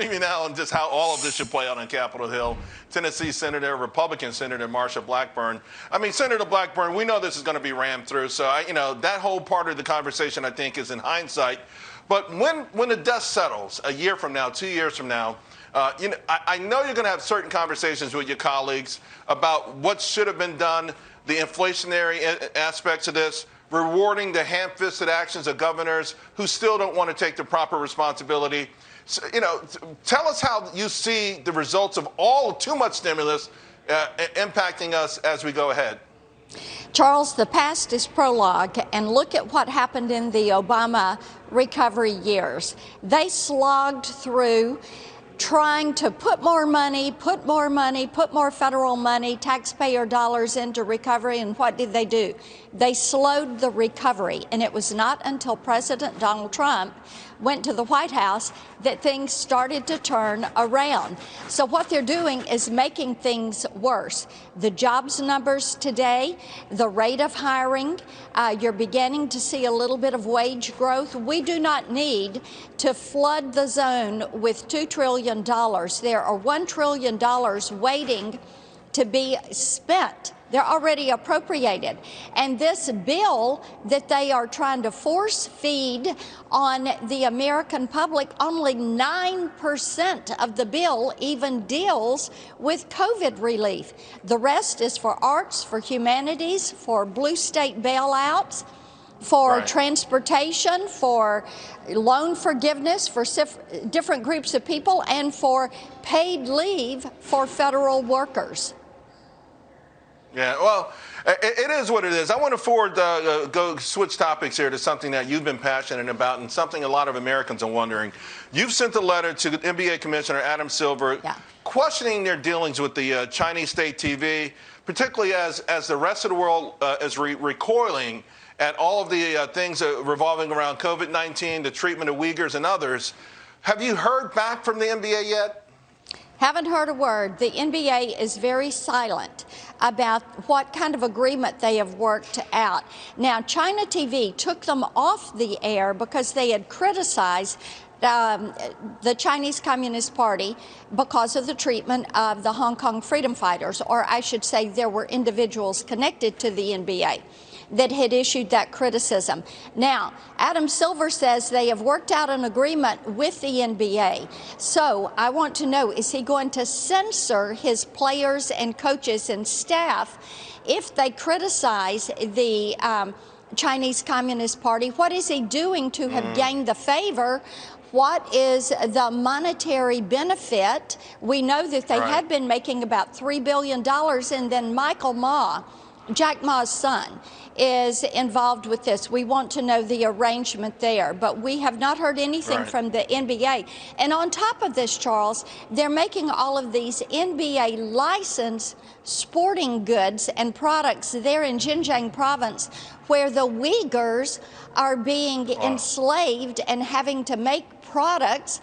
me now on just how all of this should play out on Capitol Hill. Tennessee Senator, Republican Senator Marsha Blackburn. I mean, Senator Blackburn, we know this is going to be rammed through. So, that whole part of the conversation, I think, is in hindsight. But when the dust settles, a year from now, 2 years from now, I know you're going to have certain conversations with your colleagues about what should have been done, the inflationary aspects of this, rewarding the ham-fisted actions of governors who still don't want to take the proper responsibility. So, tell us how you see the results of all too much stimulus impacting us as we go ahead. Charles, the past is prologue, and look at what happened in the Obama recovery years. They slogged through trying to put more federal money, taxpayer dollars into recovery, and what did they do? They slowed the recovery, and it was not until President Donald Trump went to the White House that things started to turn around. So what they're doing is making things worse. The jobs numbers today, the rate of hiring, you're beginning to see a little bit of wage growth. We do not need to flood the zone with $2 trillion. There are $1 trillion waiting to be spent. They're already appropriated. And this bill that they are trying to force feed on the American public, only 9% of the bill even deals with COVID relief. The rest is for arts, for humanities, for blue state bailouts, for transportation, for loan forgiveness for different groups of people, and for paid leave for federal workers. Yeah, well, it is what it is. I want to go switch topics here to something that you've been passionate about and something a lot of Americans are wondering. You've sent a letter to the NBA Commissioner Adam Silver questioning their dealings with the Chinese state TV, particularly as the rest of the world is recoiling at all of the things revolving around COVID-19, the treatment of Uyghurs and others. Have you heard back from the NBA yet? Haven't heard a word. The NBA is very silent about what kind of agreement they have worked out. Now, China TV took them off the air because they had criticized the Chinese Communist Party because of the treatment of the Hong Kong freedom fighters, or I should say there were individuals connected to the NBA that had issued that criticism. Now, Adam Silver says they have worked out an agreement with the NBA. So I want to know, is he going to censor his players and coaches and staff if they criticize the Chinese Communist Party? What is he doing to have gained the favor? What is the monetary benefit? We know that they had been making about $3 billion, and then Michael Ma, Jack Ma's son, is involved with this. We want to know the arrangement there, but we have not heard anything from the NBA. And on top of this, Charles, they're making all of these NBA licensed sporting goods and products there in Xinjiang province, where the Uyghurs are being enslaved and having to make products.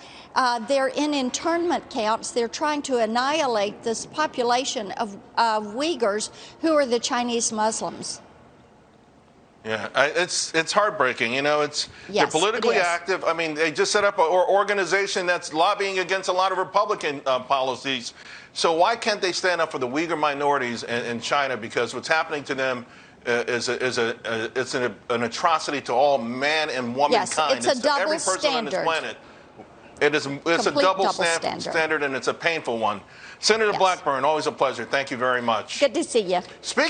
They're in internment camps. They're trying to annihilate this population of Uyghurs who are the Chinese Muslims. Yeah, it's heartbreaking. They're politically active. I mean, they just set up an organization that's lobbying against a lot of Republican policies. So why can't they stand up for the Uyghur minorities in China? Because what's happening to them is an atrocity to all man and womankind. Yes, it's a double every person standard on this planet. It's a double standard, and it's a painful one. Senator Blackburn, always a pleasure. Thank you very much. Good to see you.